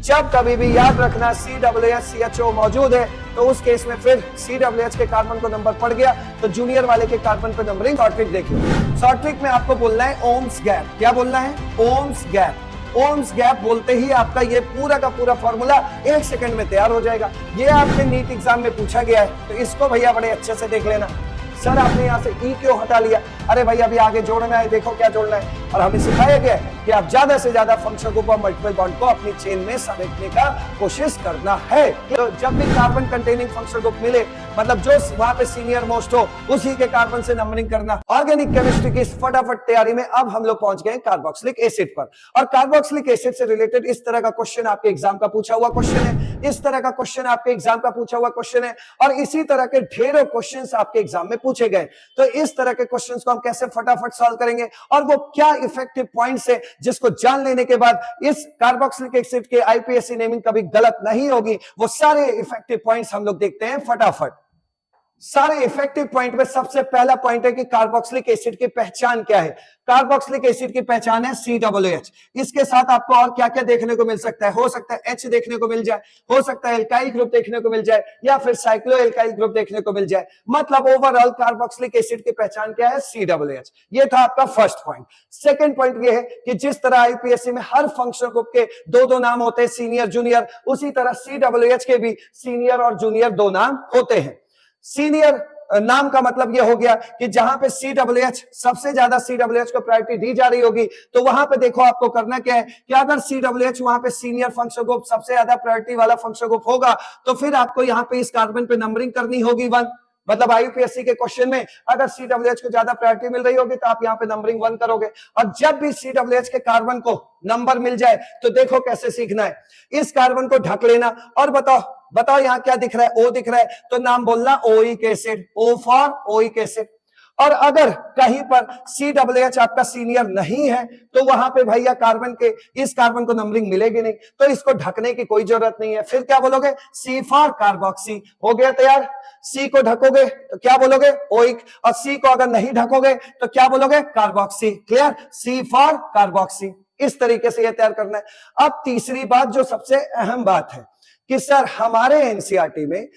जब कभी भी याद रखना COOH CHO मौजूद है तो उस केस में फिर COOH के कार्बन को नंबर पड़ गया तो जूनियर वाले के कार्बन पे नंबरिंग। शॉर्ट ट्रिक देखिए, शॉर्ट ट्रिक में आपको बोलना है ओम्स गैप। क्या बोलना है? Ohms gap. ओम्स गैप बोलते ही आपका ये पूरा का पूरा फॉर्मूला 1 सेकंड में तैयार हो जाएगा। ये आपके नीट एग्जाम में पूछा गया है तो इसको भैया बड़े अच्छे से देख लेना। सर आपने यहाँ से ई क्यों हटा लिया? अरे भाई अभी आगे जोड़ना है, देखो क्या जोड़ना है। और हमें सिखाया गया है कि आप ज्यादा से ज्यादा फंक्शन ग्रुप और मल्टीपल बॉन्ड को अपनी चेन में समेटने का कोशिश करना है। तो जब भी कार्बन कंटेनिंग फंक्शन ग्रुप मिले, मतलब जो वहां पे सीनियर मोस्ट हो उसी के कार्बन से नंबरिंग करना। ऑर्गेनिक केमिस्ट्री की इस फटाफट तैयारी में अब हम लोग पहुंच गए कार्बोक्सिलिक एसिड पर। और कार्बोक्सिलिक एसिड से रिलेटेड इस तरह का क्वेश्चन आपके एग्जाम का पूछा हुआ क्वेश्चन है, इस तरह का क्वेश्चन आपके एग्जाम का पूछा हुआ क्वेश्चन है, और इसी तरह के ढेरों क्वेश्चंस आपके एग्जाम में पूछे गए। तो इस तरह के क्वेश्चंस को हम कैसे फटाफट सॉल्व करेंगे और वो क्या इफेक्टिव पॉइंट्स है जिसको जान लेने के बाद इस कार्बोक्सिलिक एसिड के आईपीएससी नेमिंग कभी गलत नहीं होगी, वो सारे इफेक्टिव पॉइंट्स हम लोग देखते हैं फटाफट। सारे इफेक्टिव पॉइंट में सबसे पहला पॉइंट है कि कार्बोक्सिलिक एसिड की पहचान क्या है। कार्बोक्सिलिक एसिड की पहचान है COOH। इसके साथ आपको और क्या क्या देखने को मिल सकता है? हो सकता है H देखने को मिल जाए, हो सकता है एल्काइल ग्रुप देखने को मिल जाए, या फिर साइक्लो एल्काइल ग्रुप देखने को मिल जाए। मतलब ओवरऑल कार्बोक्सिलिक एसिड की पहचान क्या है? COOH। ये था आपका फर्स्ट पॉइंट। सेकंड पॉइंट ये है कि जिस तरह आईपीएससी में हर फंक्शनल ग्रुप के दो नाम होते हैं, सीनियर जूनियर, उसी तरह COOH के भी सीनियर और जूनियर 2 नाम होते हैं। सीनियर नाम का मतलब यह हो गया कि जहां पे COOH सबसे ज्यादा COOH को प्रायोरिटी दी जा रही होगी तो वहां पे देखो आपको करना क्या है कि अगर COOH वहां पे सीनियर फंक्शन ग्रुप सबसे ज्यादा प्रायोरिटी वाला फंक्शन ग्रुप होगा तो फिर आपको यहां पे इस कार्बन पे नंबरिंग करनी होगी 1। मतलब आईपीएससी के क्वेश्चन में अगर COOH को ज्यादा प्रायोरिटी मिल रही होगी तो आप यहाँ पे नंबरिंग 1 करोगे। और जब भी COOH के कार्बन को नंबर मिल जाए तो देखो कैसे सीखना है। इस कार्बन को ढक लेना और बताओ यहाँ क्या दिख रहा है? O दिख रहा है तो नाम बोलना oic acid, O for oic acid. और अगर कहीं पर COOH आपका सीनियर नहीं है तो वहां पे भैया कार्बन के इस कार्बन को नंबरिंग मिलेगी नहीं, तो इसको ढकने की कोई जरूरत नहीं है। फिर क्या बोलोगे? C for carboxy. हो गया तैयार। C को ढकोगे तो क्या बोलोगे? ओइक। और C को अगर नहीं ढकोगे तो क्या बोलोगे? Carboxy. Clear? C for carboxy. इस तरीके से यह तैयार करना है। अब तीसरी बात जो सबसे अहम बात है कि सर हमारे एनसीईआरटी में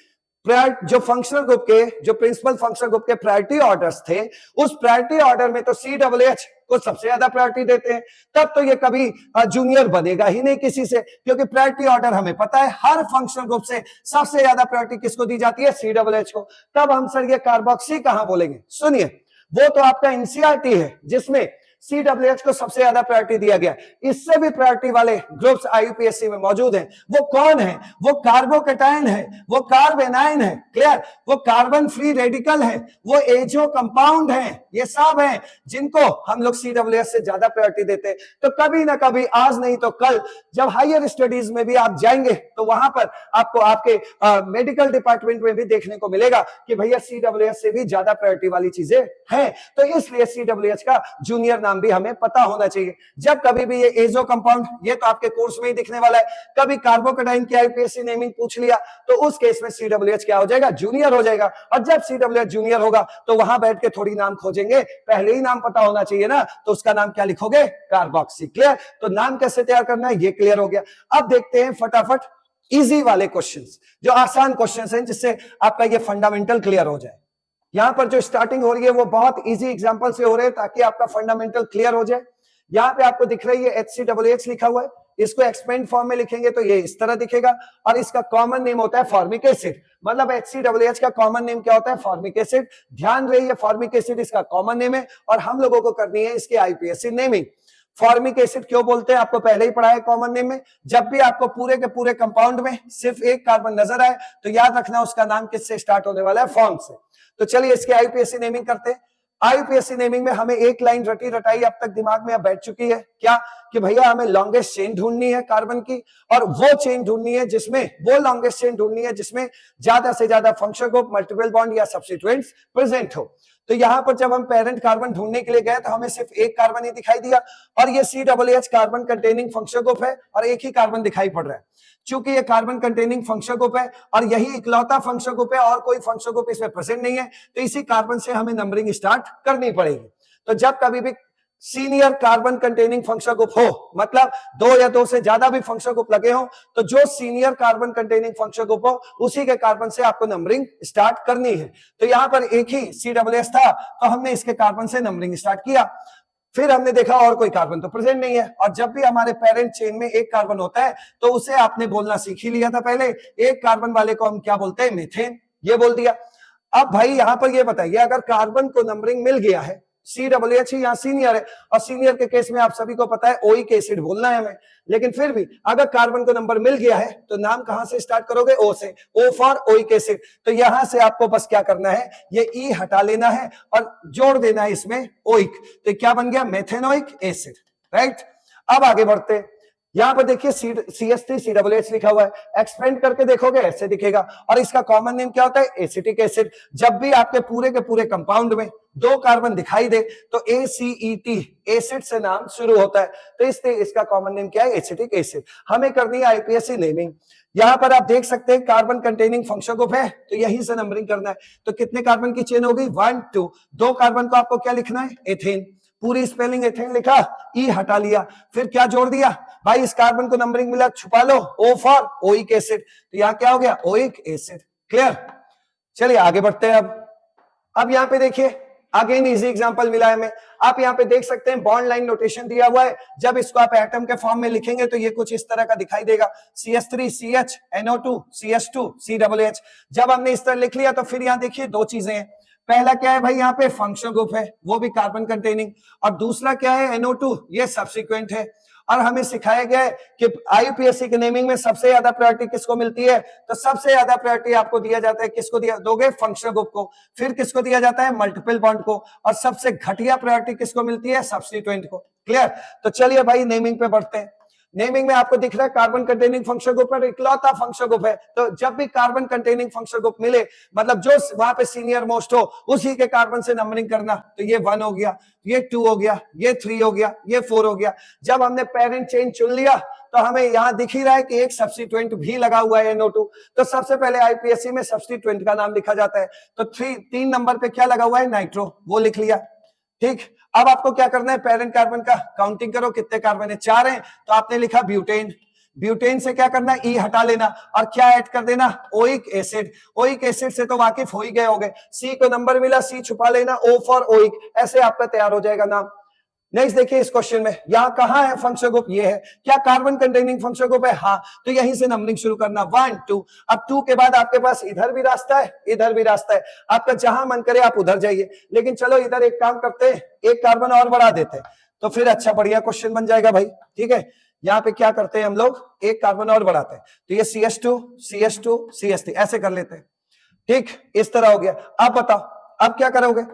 जो फंक्शनल ग्रुप के जो प्रिंसिपल फंक्शनल ग्रुप के प्रायोरिटी ऑर्डर्स थे, उस प्रायोरिटी ऑर्डर में तो COOH को सबसे ज्यादा प्रायोरिटी देते हैं। तब तो ये कभी जूनियर बनेगा ही नहीं किसी से, क्योंकि प्रायोरिटी ऑर्डर हमें पता है हर फंक्शनल ग्रुप से सबसे ज्यादा प्रायोरिटी किसको दी जाती है? COOH को। तब हम सर ये कार्बोक्सी कहां बोलेंगे? सुनिए, वो तो आपका एनसीईआरटी है जिसमें COOH को सबसे ज्यादा प्रायोरिटी दिया गया। इससे भी प्रायोरिटी वाले ग्रुप्स आईयूपीएससी में मौजूद हैं। वो कौन है? वो कार्बोकेटायन है, वो कार्बेनाइन है, क्लियर, वो कार्बन फ्री रेडिकल है, वो एजो कंपाउंड है। ये सब हैं जिनको हम लोग COOH से ज्यादा प्रायोरिटी देते हैं। तो कभी ना कभी, आज नहीं तो कल, जब हायर स्टडीज में भी आप जाएंगे तो वहां पर आपको आपके मेडिकल डिपार्टमेंट में भी देखने को मिलेगा कि भैया COOH से भी ज्यादा प्रायोरिटी वाली चीजें हैं। तो इसलिए COOH का जूनियर नाम भी हमें पता होना चाहिए। जब कभी भी ये एजो कंपाउंड, ये तो आपके कोर्स में ही दिखने वाला है, कभी कार्बोकेटाइन की आईपीएससी नेमिंग पूछ लिया तो उस केस में COOH क्या हो जाएगा? जूनियर हो जाएगा। और जब COOH जूनियर होगा तो वहां बैठ के थोड़ी नाम खोजेंगे, पहले ही नाम पता होना चाहिए ना, तो उसका नाम क्या लिखोगे? कार्बोक्सी। क्लियर? तो नाम कैसे तैयार करना है ये क्लियर हो गया। अब देखते हैं फटाफट इजी वाले क्वेश्चंस, जो आसान क्वेश्चंस हैं, जिससे आपका ये फंडामेंटल क्लियर हो जाए। यहां पर जो स्टार्टिंग हो रही है वो बहुत इजी एग्जांपल से हो रहे हैं ताकि आपका फंडामेंटल क्लियर हो जाए। यहां पे आपको दिख रही है HCOOH लिखा हुआ है, इसको एक्सपेंड फॉर्म में लिखेंगे तो ये इस तरह दिखेगा, और इसका कॉमन नेम होता है फॉर्मिक एसिड। मतलब HCOOH का कॉमन नेम क्या होता है? Formic acid. ध्यान रही है, फॉर्मिक एसिड इसका कॉमन नेम है और हम लोगों को करनी है इसकी आईपीएससी नेमिंग। फॉर्मिक एसिड क्यों बोलते हैं आपको पहले ही पढ़ा है कॉमन नेम में। जब भी आपको पूरे के पूरे कंपाउंड में सिर्फ एक कार्बन नजर आए तो याद रखना उसका नाम किससे स्टार्ट होने वाला है? फॉर्म से। तो चलिए इसके आईपीएससी नेमिंग करते हैं। आईपीएससी नेमिंग में हमें एक लाइन रटी रटाई अब तक दिमाग में अब बैठ चुकी है, क्या कि भैया हमें लॉन्गेस्ट चेन ढूंढनी है कार्बन की, और वो चेन ढूंढनी है जिसमें, वो लॉन्गेस्ट चेन ढूंढनी है जिसमें ज्यादा से ज्यादा फंक्शनल ग्रुप, मल्टीपल बॉन्ड या सब्स्टिट्यूएंट्स प्रेजेंट हो। तो यहां पर जब हम पेरेंट कार्बन ढूंढने के लिए गए तो हमें सिर्फ एक कार्बन ही दिखाई दिया, और ये COOH carbon containing functional group है और एक ही कार्बन दिखाई पड़ रहा है। चूंकि ये कार्बन कंटेनिंग फंक्शनल ग्रुप है और यही इकलौता फंक्शनल ग्रुप है और कोई फंक्शनल ग्रुप इसमें प्रेजेंट नहीं है, तो इसी कार्बन से हमें नंबरिंग स्टार्ट करनी पड़ेगी। तो जब कभी भी senior carbon containing functional group हो, मतलब दो या दो से ज्यादा भी फंक्शनल ग्रुप लगे हो, तो जो senior carbon containing functional group हो उसी के कार्बन से आपको नंबरिंग स्टार्ट करनी है। तो यहां पर एक ही CWS था, तो हमने इसके कार्बन से नंबरिंग स्टार्ट किया। फिर हमने देखा और कोई कार्बन तो प्रेजेंट नहीं है, और जब भी हमारे पेरेंट चेन में एक कार्बन होता है तो उसे आपने बोलना सीख ही लिया था पहले, एक कार्बन वाले को हम क्या बोलते हैं, मीथेन, ये बोल दिया। अब भाई यहां पर ये बताइए, अगर कार्बन को नंबरिंग मिल गया है, CWH ही यहाँ सीनियर है, और सीनियर के केस में आप सभी को पता है ओइक एसिड बोलना है हमें, लेकिन फिर भी अगर कार्बन को नंबर मिल गया है तो नाम कहां से स्टार्ट करोगे, ओ से, ओ फॉर ओइक एसिड। तो यहां से आपको बस क्या करना है, ये ई हटा लेना है और जोड़ देना है इसमें ओइक, तो क्या बन गया, मेथेनोइक एसिड, राइट। अब आगे बढ़ते हैं, यहां पर देखिए CH3CWH लिखा हुआ है, एक्सपेंड करके देखोगे ऐसे दिखेगा, और इसका कॉमन नेम क्या होता है, एसिटिक एसिड। जब भी आपके पूरे के पूरे कंपाउंड में दो कार्बन दिखाई दे तो ACET एसिड से नाम शुरू होता है, तो इसलिए इसका कॉमन नेम क्या है, एसिटिक एसिड। हमें करनी है IPSC नेमिंग। यहां पर आप देख सकते हैं कार्बन कंटेनिंग फंक्शनल ग्रुप है, तो यहीं से नंबरिंग करना है। तो कितने कार्बन की चेन होगी, 1 2, दो कार्बन को आपको क्या लिखना है, एथेन, पूरी स्पेलिंग एथेन लिखा, ई हटा लिया, फिर क्या जोड़ दिया भाई, इस कार्बन को नंबरिंग मिला, छुपा लो, ओ फॉर ओइक एसिड, तो यहां क्या हो गया, ओइक एसिड। क्लियर, चलिए आगे बढ़ते हैं। अब यहां पे देखिए अगेन इजी एग्जांपल मिला है हमें। आप यहां पे देख सकते हैं बॉन्ड लाइन नोटेशन दिया हुआ है, जब इसको आप एटम के फॉर्म में लिखेंगे तो ये कुछ इस तरह का दिखाई देगा, CH3CH NO2 CH2 CWH। जब हमने इस तरह लिख लिया तो फिर यहां देखिए दो चीजें हैं, पहला क्या है भाई, यहाँ पे फंक्शनल ग्रुप है वो भी कार्बन कंटेनिंग, और दूसरा क्या है, NO2, ये सब्सिक्वेंट है। और हमें सिखाया गया है कि IUPAC के नेमिंग में सबसे ज्यादा प्रायोरिटी किसको मिलती है, तो सबसे ज्यादा प्रायोरिटी आपको दिया जाता है, किसको दिया दोगे, फंक्शनल ग्रुप को, फिर किसको दिया जाता है, मल्टीपल बॉन्ड को, और सबसे घटिया प्रायोरिटी किसको मिलती है, सब्स्टिट्यूएंट को। क्लियर, तो चलिए भाई नेमिंग पे बढ़ते हैं। नेमिंग में आपको दिख रहा है कार्बन कंटेनिंग फंक्शनल ग्रुप पर इकलौता फंक्शनल ग्रुप है, तो जब भी कार्बन कंटेनिंग फंक्शनल ग्रुप मिले, मतलब जो वहां पे सीनियर मोस्ट हो उसी के कार्बन से नंबरिंग करना, तो ये 1 हो गया, ये 2 हो गया, ये 3 हो गया, ये 4 हो गया। जब हमने पेरेंट चेन चुन लिया तो हमें यहां दिख ही रहा है कि एक सब्स्टिट्यूएंट भी लगा हुआ है, NO2, तो सबसे पहले IPSC में सब्स्टिट्यूएंट का नाम लिखा जाता है, तो 3 नंबर पे क्या लगा हुआ है, नाइट्रो, वो लिख लिया। ठीक, अब आपको क्या करना है, पेरेंट कार्बन का काउंटिंग करो, कितने कार्बन है, 4 हैं, तो आपने लिखा ब्यूटेन, ब्यूटेन से क्या करना है, ई हटा लेना, और क्या ऐड कर देना, ओइक एसिड। ओइक एसिड से तो वाकिफ हो ही गए होंगे, सी को नंबर मिला, सी छुपा लेना, ओ फॉर ओइक, ऐसे आपका तैयार हो जाएगा नाम। नेक्स्ट देखिए इस क्वेश्चन में, यहां कहां है फंक्शनल ग्रुप, ये है, क्या कार्बन कंटेनिंग फंक्शनल ग्रुप है, हाँ, तो यहीं से नंबरिंग शुरू करना, 1 2। अब 2 के बाद आपके पास इधर भी रास्ता है, इधर भी रास्ता है, आपका जहां मन करे आप उधर जाइए, लेकिन चलो इधर एक काम करते हैं, एक कार्बन और बढ़ा देते हैं, तो फिर अच्छा बढ़िया क्वेश्चन बन जाएगा भाई। ठीक है, यहाँ पे क्या करते हैं हम लोग, एक कार्बन और बढ़ाते हैं, तो ये CH2 CH2 CH3 ऐसे कर लेते हैं। ठीक, इस तरह हो गया। अब बताओ अब क्या करोगे,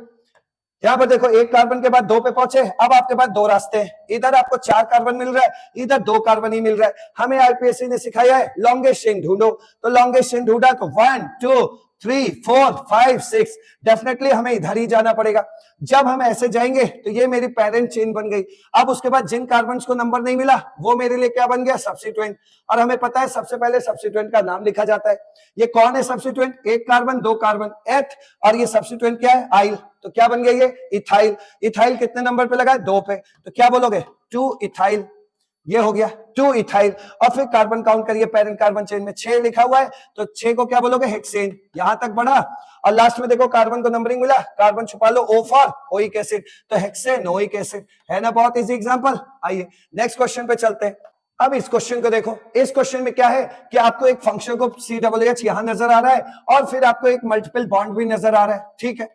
यहां पर देखो एक कार्बन के बाद 2 पे पहुंचे, अब आपके पास 2 रास्ते हैं, इधर आपको 4 कार्बन मिल रहा है, इधर 2 कार्बन ही मिल रहा है। हमें IPSC ने सिखाया है लॉन्गेस्ट चेन ढूंढो, तो लॉन्गेस्ट चेन ढूंढा तो 1 2 3 4 5 6, डेफिनेटली हमें इधर ही जाना पड़ेगा। जब हम ऐसे जाएंगे तो ये मेरी पेरेंट चेन बन गई। अब उसके बाद जिन कार्बन को नंबर नहीं मिला वो मेरे लिए क्या बन गया, सब्स्टिट्यूएंट, और हमें पता है सबसे पहले सब्स्टिट्यूएंट का नाम लिखा जाता है। ये कौन है सब्स्टिट्यूएंट, एक कार्बन 2 कार्बन एथ, और ये सब्स्टिट्यूएंट क्या है, आइल, तो क्या बन गया ये इथाइल। इथाइल कितने नंबर पे लगा है, 2 पे, तो क्या बोलोगे, 2 इथाइल, ये हो गया 2 इथाइल। और फिर कार्बन काउंट करिए, पेरेंट कार्बन चेन में 6 लिखा हुआ है, तो 6 को क्या बोलोगे, हेक्सेन, यहां तक बढ़ा, और लास्ट में देखो कार्बन को नंबरिंग मिला, कार्बन छुपा लो, O फॉर ओइक एसिड, तो हेक्सेनोइक एसिड, है ना, बहुत इजी एग्जांपल। आइए नेक्स्ट क्वेश्चन पे चलते हैं। अब इस क्वेश्चन को देखो, इस क्वेश्चन में क्या है कि आपको एक फंक्शन को CWH यहां नजर आ रहा है, और फिर आपको एक मल्टीपल बॉन्ड भी नजर आ रहा है। ठीक है,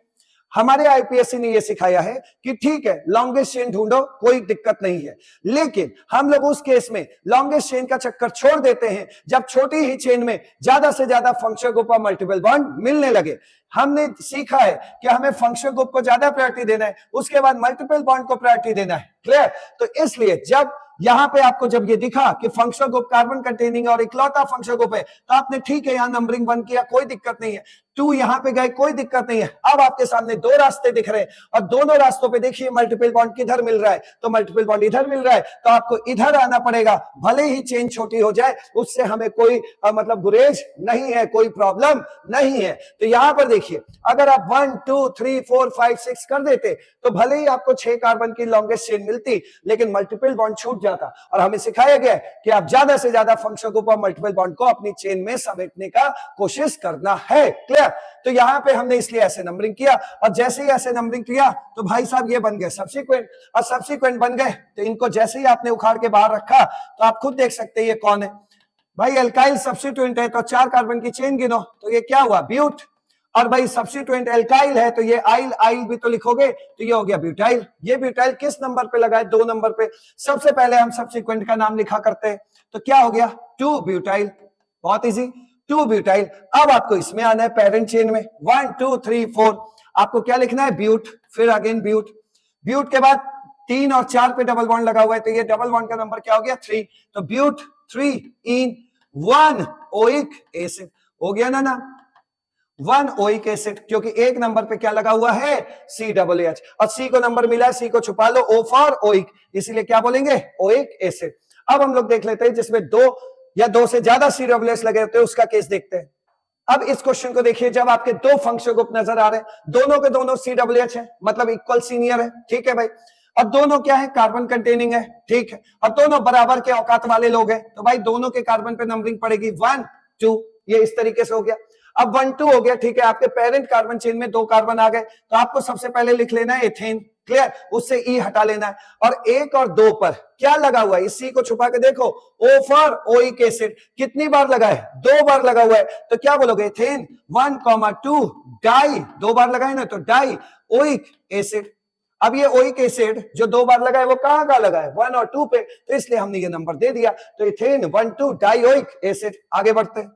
हमारे IPSC ने यह सिखाया है कि ठीक है लॉन्गेस्ट चेन ढूंढो, कोई दिक्कत नहीं है, लेकिन हम लोग उस केस में लॉन्गेस्ट चेन का चक्कर छोड़ देते हैं जब छोटी ही चेन में ज्यादा से ज्यादा फंक्शनल ग्रुप और मल्टीपल बॉन्ड मिलने लगे। हमने सीखा है कि हमें फंक्शनल ग्रुप को ज्यादा प्रायोरिटी देना है, उसके बाद मल्टीपल बॉन्ड को प्रायोरिटी देना है। क्लियर, तो इसलिए जब यहां पे आपको जब ये दिखा कि फंक्शनल ग्रुप कार्बन कंटेनिंग और इकलौता फंक्शनल ग्रुप है, तो आपने ठीक है यहां नंबरिंग 1 किया, कोई दिक्कत नहीं है। 2 यहां पे गए, कोई दिक्कत नहीं है। अब आपके सामने 2 रास्ते दिख रहे हैं और दोनों रास्तों पे देखिए मल्टीपल बॉन्ड किधर मिल रहा है, तो मल्टीपल बॉन्ड इधर मिल रहा है, तो आपको इधर आना पड़ेगा। भले ही चेन छोटी हो जाए, उससे हमें कोई मतलब गुरेज नहीं है, कोई प्रॉब्लम नहीं है। तो यहां पर देखिए, अगर आप 1 2 3 4 5 6 कर देते तो भले ही आपको 6 कार्बन की लॉन्गेस्ट चेन मिलती, लेकिन मल्टीपल बॉन्ड छूट जाता। और हमें सिखाया गया है कि आप ज्यादा से ज्यादा फंक्शन ग्रुप और मल्टीपल बॉन्ड को अपनी चेन में समेटने का कोशिश करना है। क्लियर? तो यहां पे हमने इसलिए ऐसे नंबरिंग किया, और जैसे ही ऐसे नंबरिंग किया तो भाई साहब ये बन गए सब्सीक्वेंट, और सब्सीक्वेंट बन गए तो इनको जैसे ही आपने उखाड़ के बाहर रखा तो आप खुद देख सकते हैं ये कौन है भाई। एल्काइल सब्स्टिट्यूएंट है तो 4 कार्बन की चेन गिनो, तो ये क्या हुआ? ब्यूट। और भाई सब्स्टिट्यूएंट एल्काइल है तो ये आइल, आइल भी तो लिखोगे, तो ये हो गया ब्यूटाइल। ये ब्यूटाइल किस नंबर पे लगा है? 2 नंबर पे। सबसे पहले हम सब्सिक्वेंट का नाम लिखा करते हैं, तो क्या हो गया? 2 ब्यूटाइल। बहुत इजी, 2 ब्यूटाइल। अब आपको इसमें आना है पेरेंट चेन में, 1 2 3 4। आपको क्या लिखना है? ब्यूट, फिर अगेन ब्यूट। ब्यूट के बाद 3 और 4 पे डबल बॉन्ड लगा हुआ है, तो ये डबल बॉन्ड का नंबर क्या हो गया? 3। तो ब्यूट 3 इन 1 ओइक एसिड हो गया ना 1 ओइक एसिड, क्योंकि एक नंबर पे क्या लगा हुआ है? COOH, और C को नंबर मिला है, C को छुपा लो, O फॉर ओइक, इसीलिए क्या बोलेंगे? Oic acid. अब हम लोग देख लेते हैं जिसमें 2 या 2 से ज्यादा COOH लगे होते हैं, उसका केस देखते हैं। अब इस क्वेश्चन को देखिए, जब आपके 2 फंक्शन ग्रुप नजर आ रहे हैं, दोनों के दोनों COOH है, मतलब इक्वल सीनियर है, ठीक है भाई, और दोनों क्या है? कार्बन कंटेनिंग है, ठीक है, और दोनों बराबर के औकात वाले लोग हैं, तो भाई दोनों के कार्बन पे नंबरिंग पड़ेगी 1 2। ये इस तरीके से हो गया। अब 1 2 हो गया, ठीक है, आपके पेरेंट कार्बन चेन में 2 कार्बन आ गए, तो आपको सबसे पहले लिख लेना है एथेन। क्लियर? उससे ई हटा लेना है, और 1 और 2 पर क्या लगा हुआ है? इस सी को छुपा के देखो, O फॉर ओइक एसिड। कितनी बार लगा है? 2 बार लगा हुआ है, तो क्या बोलोगे? एथेन 1 2 डाई, 2 बार लगा है ना, तो डाई ओइक एसिड। अब ये ओइक एसिड जो 2 बार लगा है वो कहां का लगा है? 1 और 2 पे, तो इसलिए हमने ये नंबर दे दिया, तो इथेन 1 2 डाइओइक एसिड। आगे बढ़ते हैं।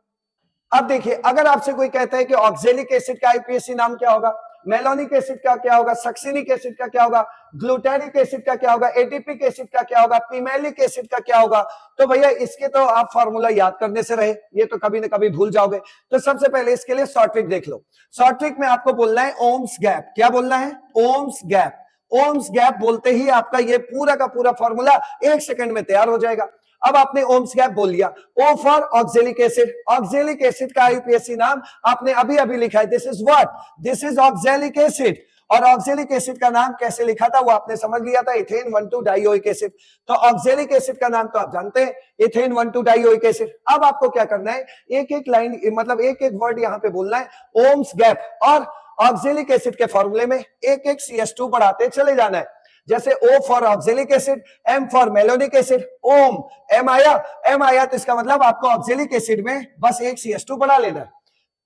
अब देखिए, अगर आपसे कोई कहता है कि ऑक्जेलिक एसिड का आईपीएसी नाम क्या होगा, मेलोनिक एसिड का क्या होगा, सक्सिनिक एसिड का क्या होगा, ग्लूटारिक एसिड का क्या होगा, एटीपिक एसिड का क्या होगा, पिमेलिक एसिड का क्या होगा, तो भैया इसके तो आप फॉर्मूला याद करने से रहे, ये तो कभी ना कभी भूल जाओगे। तो सबसे पहले इसके लिए शॉर्ट ट्रिक देख लो। शॉर्ट ट्रिक में आपको बोलना है ओम्स गैप। क्या बोलना है? Ohms gap. ओम्स गैप बोलते ही आपका ये पूरा का पूरा फॉर्मूला 1 सेकंड में तैयार हो जाएगा। अब आपने ओम्स गैप बोल लिया। O for oxalic acid. Oxalic acid का आईपीएसी नाम आपने अभी अभी लिखा है, this is what? This is oxalic acid. और ऑक्जेलिक एसिड का नाम कैसे लिखा था वो आपने समझ लिया था, इथेन 1 2 डाइओइक एसिड। तो ऑक्जेलिक एसिड का नाम तो आप जानते हैं, इथेन 1 2 डाइओइक एसिड। अब आपको क्या करना है? एक एक लाइन, मतलब एक एक वर्ड यहां पे बोलना है, ओम्स गैप, और ऑक्जेलिक एसिड के फॉर्मूले में एक एक CH2 बढ़ाते चले जाना है। जैसे O for oxalic acid, M for malonic acid, ओम, M आया तो इसका मतलब आपको ऑक्जेलिक एसिड में बस एक CH2 बढ़ा लेना है।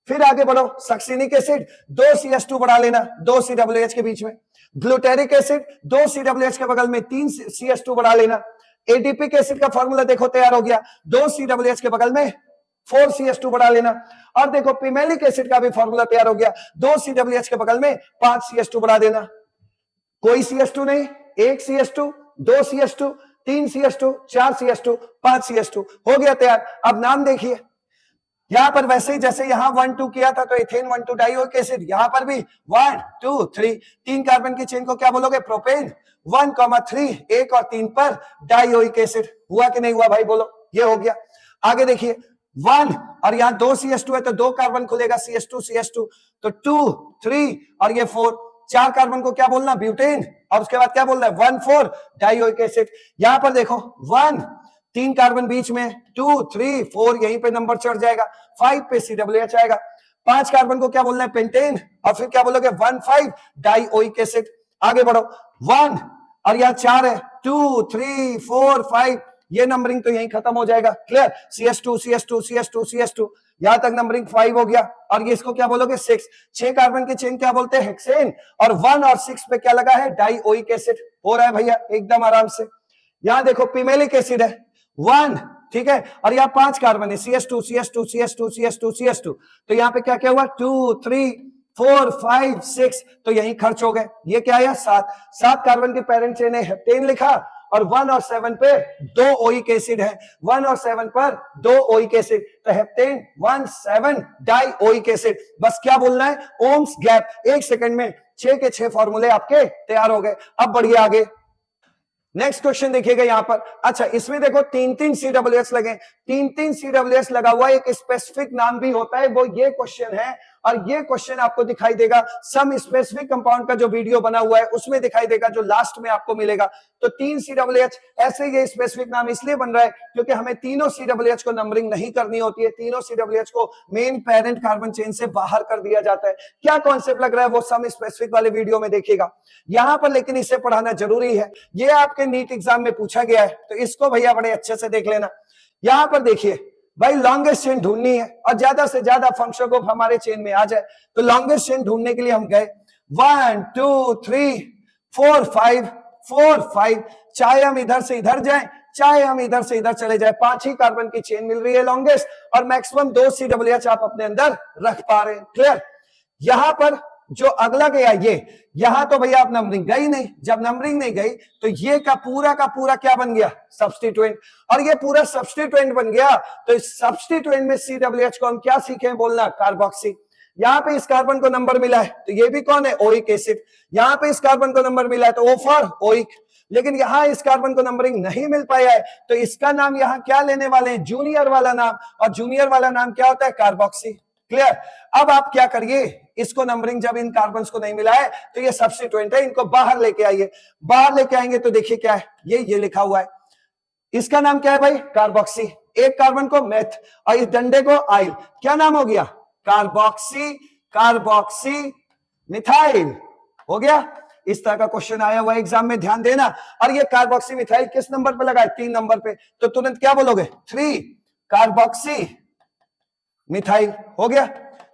फिर आगे बढ़ो, सक्सिनिक एसिड 2 CH2 बढ़ा लेना, 2 COOH के बीच में। ग्लूटेरिक एसिड 2 COOH के बगल में 3 CH2 बढ़ा लेना। एडीपिक एसिड का फॉर्मूला देखो तैयार हो गया, 2 COOH के बगल में 4 CH2 बढ़ा लेना। और देखो पिमेलिक एसिड का भी फॉर्मूला तैयार हो गया, 2 COOH के बगल में 5 CH2 बढ़ा देना। कोई CH2 नहीं, 1 CH2, 2 CH2, 3 CH2, 4 CH2, 5 CH2 हो गया तैयार। अब नाम देखिए, यहां पर वैसे ही जैसे यहां 1 2 किया था तो इथेन 1 2 डाइओइक एसिड, यहां पर भी 1 2 3, 3 कार्बन की चेन को क्या बोलोगे? प्रोपेन। 1 3, 1 और 3 पर डाइओइक एसिड। हुआ कि नहीं हुआ भाई? बोलो। ये हो गया। आगे देखिए, 1 और यहां 2 CH2 है तो 2 कार्बन खुलेगा, CH2 तो 2 3 और ये 4, 4 कार्बन को क्या बोलना? ब्यूटेन। और उसके बाद क्या बोलना है? 1 4 डाइओइक एसिड। यहां पर देखो 1, 3 कार्बन बीच में, 2 3 4 यहीं पे नंबर चढ़ जाएगा, 5 पे COOH आएगा। 5 कार्बन को क्या बोलना है? पेंटेन। और फिर क्या बोलोगे? 1 5 डाइओइक एसिड। आगे बढ़ो, 1 और यहां 4 है, 2 3 4 5, ये नंबरिंग तो यहीं खत्म हो जाएगा। क्लियर? CH2 यहां तक नंबरिंग 5 हो गया। और ये इसको क्या बोलोगे? 6। 6 कार्बन की चेन क्या बोलते हैं? हेक्सेन। और 1 और 6 पे क्या लगा है? Dioic acid. हो रहा है भैया एकदम आराम से। यहां देखो पिमेलिक एसिड है 1, ठीक है, और यहाँ 5 कार्बन है, CH2 तो यहाँ पे क्या क्या हुआ? 2 3 4 5 6, तो यही खर्च हो गए। ये क्या आया? 7 कार्बन की पेरेंट चेन है, हेप्टेन लिखा, और 1 और 7 पे 2 ओइक एसिड है, 1 और 7 पर 2 ओइक एसिड, तो हेप्टेन 1,7 डाई ओइक एसिड। बस क्या बोलना है, ओम्स गैप। 1 सेकंड में 6 के 6 फॉर्मूले आपके तैयार हो गए। अब बढ़िए आगे, नेक्स्ट क्वेश्चन देखिएगा यहां पर। अच्छा, इसमें देखो 3-3 CWS लगे, 3-3 CWS लगा हुआ, एक स्पेसिफिक नाम भी होता है, वो ये क्वेश्चन है। और ये क्वेश्चन आपको दिखाई देगा सम स्पेसिफिक कंपाउंड का जो वीडियो बना हुआ है उसमें दिखाई देगा, जो लास्ट में आपको मिलेगा। तो 3 CWH, ऐसे ये स्पेसिफिक नाम इसलिए बन रहा है क्योंकि हमें तीनों CWH को नंबरिंग नहीं करनी होती है, तीनों CWH को मेन पेरेंट कार्बन चेन से बाहर कर दिया जाता है। क्या कॉन्सेप्ट लग रहा है वो सम स्पेसिफिक वाले वीडियो में देखिएगा यहां पर, लेकिन इसे पढ़ाना जरूरी है, ये आपके नीट एग्जाम में पूछा गया है, तो इसको भैया बड़े अच्छे से देख लेना। यहां पर देखिए भाई, लॉन्गेस्ट चेन ढूंढनी है और ज्यादा से ज्यादा फंक्शन ग्रुप हमारे चेन में आ जाए, तो लॉन्गेस्ट चेन ढूंढने के लिए हम गए 1 2 3 4 5, चाहे हम इधर से इधर जाएं, चाहे हम इधर से इधर चले जाए, 5 ही कार्बन की चेन मिल रही है लॉन्गेस्ट, और मैक्सिमम 2 CWH आप अपने अंदर रख पा रहे हैं। क्लियर? यहां पर जो अगला गया ये, यहां तो भैया आप नंबरिंग गई नहीं, जब नंबरिंग नहीं गई तो ये का पूरा क्या बन गया, सब्स्टिट्यूएंट, और ये पूरा सब्स्टिट्यूएंट बन गया। तो इस सब्स्टिट्यूएंट में CWH को हम क्या सीखे बोलना, कार्बोक्सी। यहां पे इस कार्बन को नंबर मिला है तो ये भी कौन है, ओइक एसिड। यहां पे इस कार्बन को नंबर मिला है तो O फॉर ओइक। लेकिन यहां इस कार्बन को नंबरिंग नहीं मिल पाया है तो इसका नाम यहां क्या लेने वाले हैं, जूनियर वाला नाम, और जूनियर वाला नाम क्या होता है, कार्बोक्सी। क्लियर? अब आप क्या करिए, इसको नंबरिंग जब इन कार्बन्स को नहीं मिला है तो ये सब्स्टिट्यूएंट है, इनको बाहर लेके आइए। बाहर लेके आएंगे तो देखिए क्या है, ये लिखा हुआ है, इसका नाम क्या है भाई, कार्बोक्सी। एक कार्बन को मेथ और इस डंडे को आइल, क्या नाम हो गया, कार्बोक्सी मिथाइल हो गया। इस तरह का क्वेश्चन आया हुआ एग्जाम में, ध्यान देना। और ये कार्बोक्सी मिथाइल किस नंबर पे लगा है, 3 नंबर पे, तो तुरंत क्या बोलोगे, 3 कार्बोक्सी मिथाइल हो गया,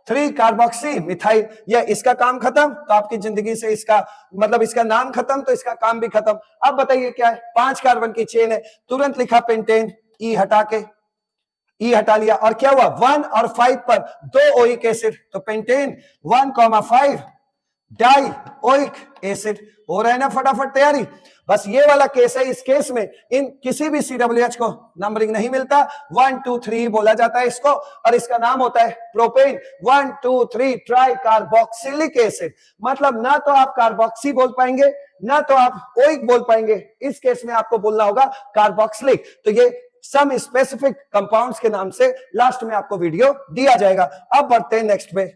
3 कार्बोक्सी मिथाइल। ये इसका काम खत्म तो आपकी जिंदगी से इसका मतलब इसका नाम खत्म तो इसका काम भी खत्म। अब बताइए क्या है, 5 कार्बन की चेन है, तुरंत लिखा पेंटेन, ई हटा के, ई हटा लिया, और क्या हुआ, 1 और 5 पर 2 ओइक एसिड, तो पेंटेन 1,5 डाई ओइक एसिड। हो रहा है ना फटाफट तैयारी। बस ये वाला केस है, इस केस में इन किसी भी CWH को नंबरिंग नहीं मिलता, 1 2 3 बोला जाता है इसको, और इसका नाम होता है प्रोपेन 1 2 3 ट्राई कार्बोक्सिलिक एसिड। मतलब ना तो आप कार्बोक्सी बोल पाएंगे ना तो आप ओइक बोल पाएंगे, इस केस में आपको बोलना होगा कार्बोक्सिलिक। तो ये सम स्पेसिफिक कंपाउंड्स के नाम से लास्ट में आपको वीडियो दिया जाएगा। अब बढ़ते हैं नेक्स्ट पे।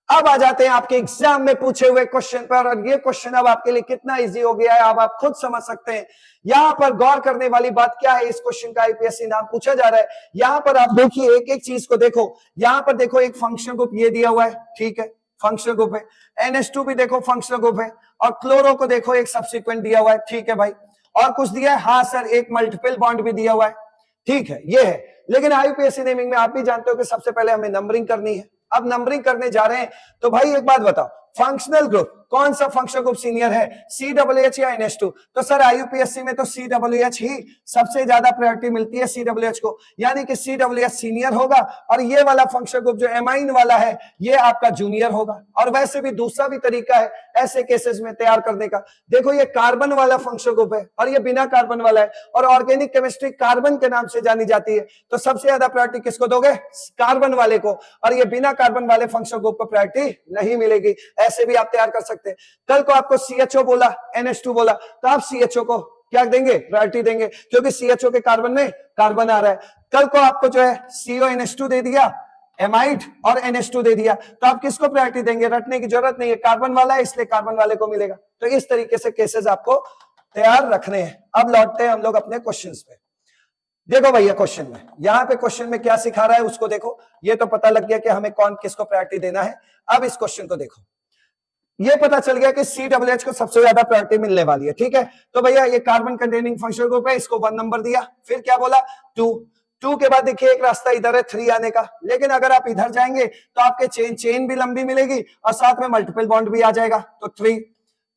अब आ जाते हैं आपके एग्जाम में पूछे हुए क्वेश्चन पर, और ये क्वेश्चन अब आपके लिए कितना इजी हो गया है अब आप खुद समझ सकते हैं। यहां पर गौर करने वाली बात क्या है, इस क्वेश्चन का IPSC नाम पूछा जा रहा है। यहां पर आप देखिए एक एक चीज को देखो, यहां पर देखो एक फंक्शन ग्रुप ये दिया हुआ है, ठीक है, फंक्शनल ग्रुप है, NH2 भी देखो फंक्शनल ग्रुप है, और क्लोरो को देखो एक सब्सिक्वेंट दिया हुआ है, ठीक है भाई, और कुछ दिया है, हाँ सर एक मल्टीपल बॉन्ड भी दिया हुआ है, ठीक है, ये है। लेकिन IPSC नेमिंग में आप भी जानते हो कि सबसे पहले हमें नंबरिंग करनी है। अब नंबरिंग करने जा रहे हैं तो भाई एक बात बताओ, फंक्शनल ग्रुप कौन सा फंक्शनल ग्रुप सीनियर है, CWH या NH2? तो सर IUPAC में तो CWH ही सबसे ज्यादा प्रायोरिटी मिलती है CWH को, यानी कि CWH सीनियर होगा, और ये वाला फंक्शनल ग्रुप जो एमाइन वाला है ये आपका जूनियर होगा। और वैसे भी दूसरा भी तरीका है ऐसे केसेस में तैयार करने का, देखो ये कार्बन वाला फंक्शनल ग्रुप है और ये बिना कार्बन वाला है, और ऑर्गेनिक केमिस्ट्री कार्बन के नाम से जानी जाती है, तो सबसे ज्यादा प्रायोरिटी किसको दोगे, कार्बन वाले को, और ये बिना कार्बन वाले फंक्शनल ग्रुप को प्रायोरिटी नहीं मिलेगी। ऐसे भी आप तैयार कर सकते हैं। कल को आपको CHO बोला, NH2 बोला, तो आप CHO को क्या देंगे, प्रायोरिटी देंगे, क्योंकि CHO के कार्बन में कार्बन आ रहा है। कल को आपको जो है CONH2 दे दिया, एमाइड और NH2 दे दिया, तो आप किसको प्रायोरिटी देंगे, रटने की जरूरत नहीं है, कार्बन वाला है इसलिए कार्बन वाले को मिलेगा। तो इस तरीके से केसेस आपको तैयार रखने हैं। अब लौटते हैं हम लोग अपने क्वेश्चंस पे। देखो भैया क्वेश्चन में, यहां पे क्वेश्चन में क्या सिखा रहा है उसको देखो, ये तो पता लग गया कि हमें कौन किसको प्रायोरिटी देना है। अब इस क्वेश्चन को देखो, ये पता चल गया कि CWH को सबसे ज्यादा प्रायोरिटी मिलने वाली है, ठीक है। तो भैया ये कार्बन कंटेनिंग फंक्शनल ग्रुप है, इसको 1 नंबर दिया, फिर क्या बोला 2 के बाद देखिए एक रास्ता इधर है 3 आने का, लेकिन अगर आप इधर जाएंगे तो आपके चेन भी लंबी मिलेगी और साथ में मल्टीपल बॉन्ड भी आ जाएगा, तो 3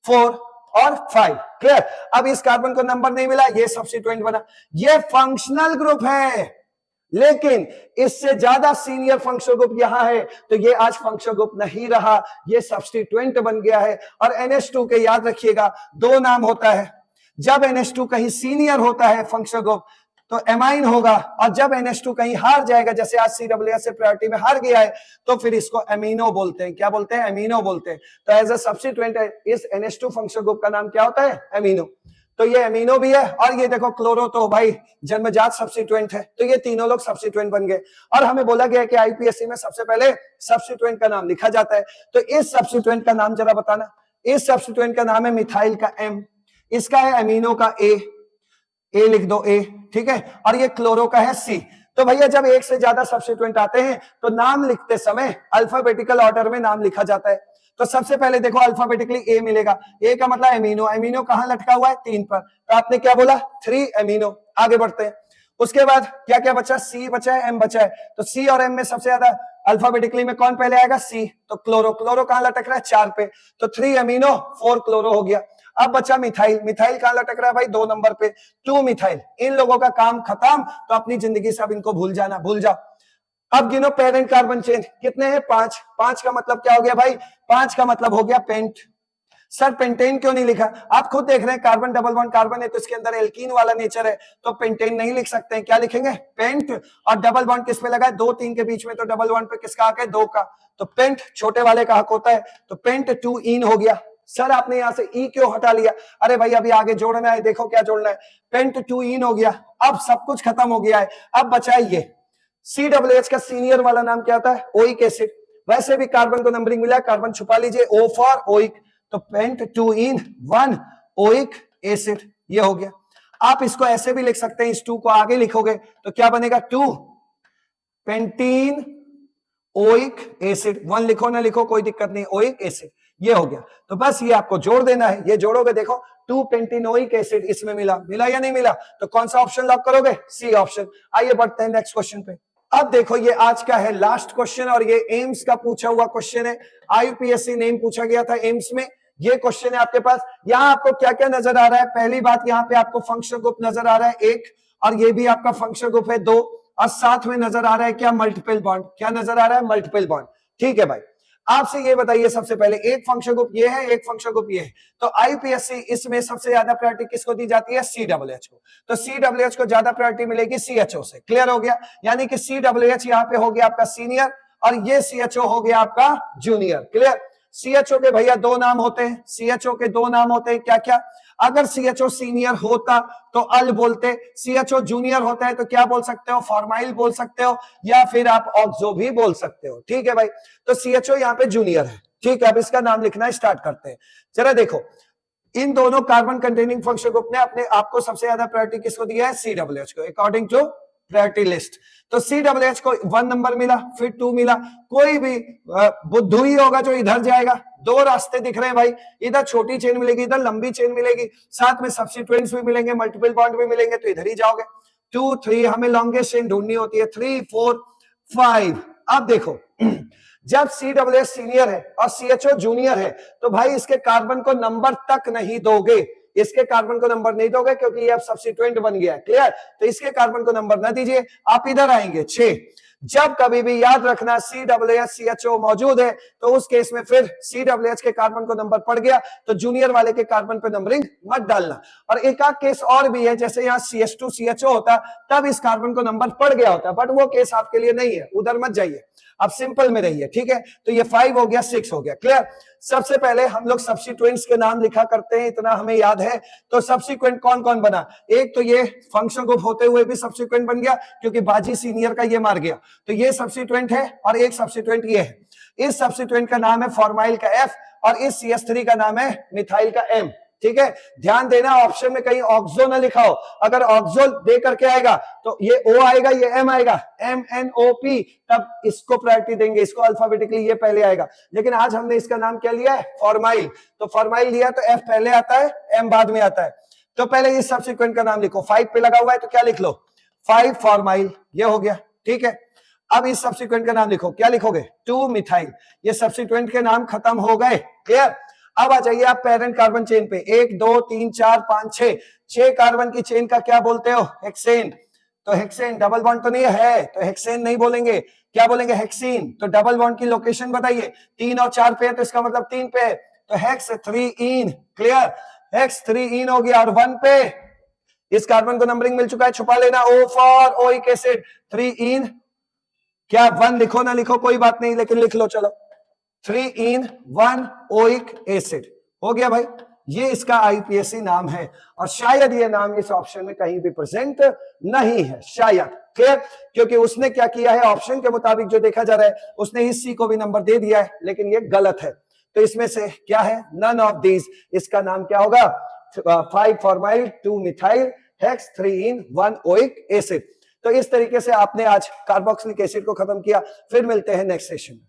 4 और 5। क्लियर? अब इस कार्बन को नंबर नहीं मिला, ये सब्स्टिट्यूएंट बना, ये फंक्शनल ग्रुप है, लेकिन इससे ज्यादा सीनियर फंक्शनल ग्रुप यहां है, तो ये आज फंक्शनल ग्रुप नहीं रहा, ये सब्स्टिट्यूएंट बन गया है। और NH2 के याद रखिएगा 2 नाम होता है, जब NH2 कहीं सीनियर होता है फंक्शनल ग्रुप तो एमाइन होगा, और जब NH2 कहीं हार जाएगा, जैसे आज CWS से प्रायोरिटी में हार गया है, तो फिर इसको अमीनो बोलते हैं। क्या बोलते हैं? अमीनो बोलते हैं। तो एज अ सब्स्टिट्यूएंट इस NH2 फंक्शनल ग्रुप का नाम क्या होता है? अमीनो। तो ये अमीनो भी है, और ये देखो क्लोरो तो भाई जन्मजात सब्स्टिट्यूएंट है, तो ये तीनों लोग सब्स्टिट्यूएंट बन गए। और हमें बोला गया कि आईपीएससी में सबसे पहले सब्स्टिट्यूएंट का नाम लिखा जाता है, तो इस सब्स्टिट्यूएंट का नाम जरा बताना। इस सब्स्टिट्यूएंट का नाम है मिथाइल का M, इसका है अमीनो का A लिख दो A, ठीक है, और ये क्लोरो का है C। तो भैया जब एक से ज्यादा सब्स्टिट्यूएंट आते हैं तो नाम लिखते समय अल्फाबेटिकल ऑर्डर में नाम लिखा जाता है। तो सबसे पहले देखो अल्फाबेटिकली A मिलेगा, A का मतलब अमीनो, अमीनो कहां लटका हुआ है? 3 पर, तो आपने क्या बोला? 3 अमीनो। आगे बढ़ते हैं, उसके बाद क्या क्या बचा? C बचा है, M बचा है, तो C और M में सबसे ज्यादा अल्फाबेटिकली में कौन पहले आएगा? C। तो क्लोरो, क्लोरो कहां लटक रहा है? 4 पे, तो 3 अमीनो 4 क्लोरो हो गया। अब बचा मिथाइल, मिथाइल कहां लटक रहा है भाई? 2 नंबर पे, 2 मिथाइल। इन लोगों का काम खत्म, तो अपनी जिंदगी से अब इनको भूल जाना, भूल जाओ। अब गिनो पेरेंट कार्बन चेन कितने हैं? 5। 5 का मतलब क्या हो गया भाई? 5 का मतलब हो गया पेंट। सर पेंटेन क्यों नहीं लिखा? आप खुद देख रहे हैं कार्बन डबल बॉन्ड कार्बन है, तो इसके अंदर एल्कीन वाला नेचर है, तो पेंटेन नहीं लिख सकते हैं। क्या लिखेंगे? पेंट। और डबल बॉन्ड किस पे लगा है? 2 3 के बीच में, तो डबल बॉन्ड पे किसका हक है? 2 का, तो पेंट छोटे वाले का हक होता है, तो पेंट 2 इन हो गया। सर आपने यहां से ई क्यों हटा लिया? अरे भाई अभी आगे जोड़ना है, देखो क्या जोड़ना है। पेंट 2 इन हो गया, अब सब कुछ खत्म हो गया है। अब बचा ये CWH का सीनियर वाला नाम क्या होता है? Oic acid. वैसे भी कार्बन को नंबरिंग मिला, कार्बन छुपा लीजिए, O फॉर ओइक, तो पेंट 2 इन 1 ओइक एसिड, ये हो गया। आप इसको ऐसे भी लिख सकते हैं, इस 2 को आगे लिखोगे तो क्या बनेगा? 2 पेंटीन ओइक एसिड। 1 लिखो ना लिखो कोई दिक्कत नहीं, ओइक एसिड, ये हो गया। तो बस ये आपको जोड़ देना है, ये जोड़ोगे देखो 2 पेंटिनोइक एसिड इसमें मिला, मिला या नहीं मिला? तो कौन सा ऑप्शन लॉक करोगे? C option. आइए बढ़ते हैं नेक्स्ट क्वेश्चन पे। अब देखो ये आज का है लास्ट क्वेश्चन, और ये एम्स का पूछा हुआ क्वेश्चन है। IUPAC नेम पूछा गया था एम्स में, ये क्वेश्चन है आपके पास। यहां आपको क्या क्या नजर आ रहा है? पहली बात, यहां पे आपको फंक्शनल ग्रुप नजर आ रहा है 1, और ये भी आपका फंक्शनल ग्रुप है 2, और साथ में नजर आ रहा है क्या? Multiple bond. क्या नजर आ रहा है? Multiple bond. ठीक है भाई, आपसे ये बताइए सबसे पहले, एक फंक्शन ग्रुप ये है, एक फंक्शन ग्रुप ये है, तो IUPAC इसमें सबसे ज्यादा प्रायोरिटी किसको दी जाती है? CWH को। तो CWH को ज्यादा प्रायोरिटी मिलेगी CHO से। क्लियर हो गया? यानी कि CWH यहाँ पे हो गया आपका सीनियर, और ये CHO हो गया आपका जूनियर। क्लियर? CHO के भैया 2 नाम होते हैं, CHO के 2 नाम होते हैं, क्या क्या? अगर CHO सीनियर होता तो अल बोलते, CHO जूनियर होता है तो क्या बोल सकते हो? फॉर्माइल बोल सकते हो, या फिर आप ऑक्सो भी बोल सकते हो। ठीक है भाई, तो CHO यहाँ पे जूनियर है। ठीक है, अब इसका नाम लिखना स्टार्ट करते हैं। जरा देखो, इन दोनों कार्बन कंटेनिंग फंक्शन ग्रुप ने अपने आपको सबसे ज्यादा प्रायोरिटी किसको दिया है? CWH को, अकॉर्डिंग टू प्रायोरिटी लिस्ट। तो CWH को 1 नंबर मिला, फिर 2 मिला। कोई भी बुद्धू ही होगा जो इधर जाएगा। 2 रास्ते दिख रहे हैं भाई, इधर छोटी चेन मिलेगी, इधर लंबी चेन मिलेगी, साथ में सब्स्टिट्यूएंट्स भी मिलेंगे, मल्टीपल बॉन्ड भी मिलेंगे, तो इधर ही जाओगे। 2 3 हमें लॉन्गेस्ट चेन ढूंढनी होती है, 3 4 5। अब देखो जब CWH सीनियर है और CHO जूनियर है, तो भाई इसके कार्बन को नंबर तक नहीं दोगे, इसके कार्बन को नंबर नहीं दोगे, क्योंकि ये अब सब्स्टिट्यूएंट बन गया है। क्लियर? तो इसके कार्बन को नंबर ना दीजिए, आप इधर आएंगे 6। जब कभी भी याद रखना CWH CHO मौजूद है, तो उस केस में फिर CWH के कार्बन को नंबर पड़ गया तो जूनियर वाले के कार्बन पे नंबरिंग मत डालना। और एक आध केस और भी है, जैसे यहाँ CH2 CHO होता तब इस कार्बन को नंबर पड़ गया होता, बट वो केस आपके लिए नहीं है, उधर मत जाइए, आप सिंपल में रहिए। ठीक है, तो ये 5 हो गया, 6 हो गया। क्लियर? सबसे पहले हम लोग सब्स्टिट्यूएंट्स के नाम लिखा करते हैं, इतना हमें याद है। तो सब्सिक्वेंट कौन कौन बना? एक तो ये फंक्शन ग्रुप होते हुए भी सब्सिक्वेंट बन गया, क्योंकि बाजी सीनियर का ये मार गया, तो ये सब्स्टिट्यूएंट है, और एक सब्स्टिट्यूएंट ये है। इस सब्स्टिट्यूएंट का नाम है फॉर्माइल का F, और इस CH3 का नाम है मिथाइल का M। ठीक है, ध्यान देना ऑप्शन में कहीं ऑक्सो ना लिखा हो। अगर ऑक्सो दे करके आएगा तो ये O आएगा, ये M आएगा, MNOP, तब इसको प्रायोरिटी देंगे, इसको अल्फाबेटिकली ये पहले आएगा। लेकिन आज हमने इसका नाम क्या लिया है? फॉर्माइल। तो फॉर्माइल लिया तो F पहले आता है, M बाद में आता है। तो पहले इस सब्सिक्वेंट का नाम लिखो, 5 पे लगा हुआ है तो क्या लिख लो? 5 फॉर्माइल, ये हो गया। ठीक है, अब इस सब्सिक्वेंट का नाम लिखो, क्या लिखोगे? 2 मिथाइल। ये सब्सिक्वेंट के नाम खत्म हो गए। क्लियर? अब आ जाइए आप पेरेंट कार्बन चेन पे, 1 2 3 4 5 6, 6 कार्बन की चेन का क्या बोलते हो? हेक्सेन। तो हेक्सेन डबल बॉन्ड तो नहीं है, तो हेक्सेन नहीं बोलेंगे, क्या बोलेंगे? हेक्सीन। तो डबल बॉन्ड की लोकेशन बताइए, 3 और 4 पे है, तो इसका मतलब 3 पे है, तो हेक्स 3 इन। क्लियर? हेक्स 3 इन हो गया, और 1 पे इस कार्बन को नंबरिंग मिल चुका है, छुपा लेना, O फॉर ओइक एसिड 3 इन, क्या 1 लिखो ना लिखो कोई बात नहीं, लेकिन लिख लो चलो, 3 इन 1 ओइक एसिड हो गया भाई। ये इसका आईपीएसी नाम है, और शायद ये नाम इस ऑप्शन में कहीं भी प्रेजेंट नहीं है, शायद। क्लियर? क्योंकि उसने क्या किया है, ऑप्शन के मुताबिक जो देखा जा रहा है, उसने इस सी को भी नंबर दे दिया है, लेकिन ये गलत है। तो इसमें से क्या है, नन ऑफ दीज, इसका नाम क्या होगा, 5 फॉर्माइल 2 मिथाइल हेक्स 3 इन 1 ओइक एसिड। तो इस तरीके से आपने आज कार्बोक्सिलिक एसिड को खत्म किया। फिर मिलते हैं नेक्स्ट सेशन में।